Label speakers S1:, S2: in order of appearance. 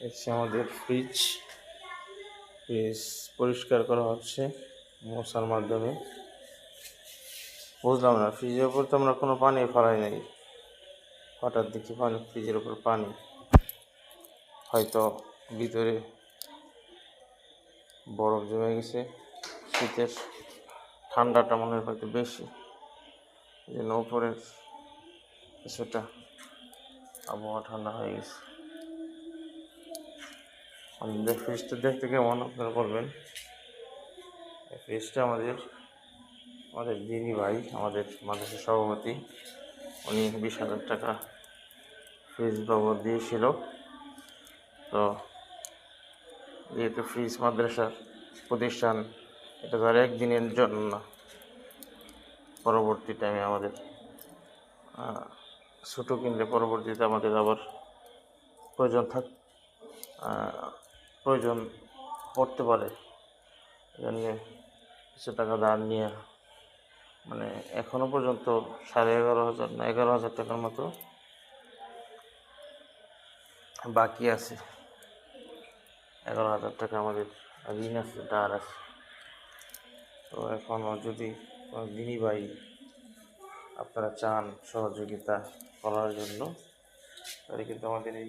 S1: এসে আমাদের ফ্রিজ পরিষ্কার করা হচ্ছে মশার মাধ্যমে। বুঝলাম না, ফ্রিজের উপর তো আমরা কোনো পানি ফেলাই নাই, হঠাৎ দেখি পানি, ফ্রিজের উপর পানি। হয়তো ভিতরে বরফ জমে গেছে, শীতের ঠান্ডাটা মনে হয় হয়তো বেশি, এই জন্য উপরের কিছুটা আবহাওয়া ঠান্ডা হয়ে গেছে। আমাদের ফ্রিজটা দেখতে কেমন আপনারা বলবেন। এই ফ্রিজটা আমাদের দিদি ভাই, আমাদের মাদ্রাসার সভাপতি, উনি 20,000 টাকা ফ্রিজ বাবদ দিয়েছিল। তো যেহেতু ফ্রিজ মাদ্রাসার প্রতিষ্ঠান, এটা তো আর একদিনের জন্য না, পরবর্তী টাইমে আমাদের ছোটো কিনলে পরবর্তীতে আমাদের আবার প্রয়োজন পড়তে পারে। এজন্য কিছু টাকা ধার নিয়ে, মানে এখনও পর্যন্ত 11,500 না 11,000 টাকার মতো বাকি আছে। 11,000 টাকা আমাদের ঋণ আছে, ধার আছে। তো এখনও যদি কোনো দিনী ভাই আপনারা চান সহযোগিতা করার জন্য, তাহলে কিন্তু আমাদের এই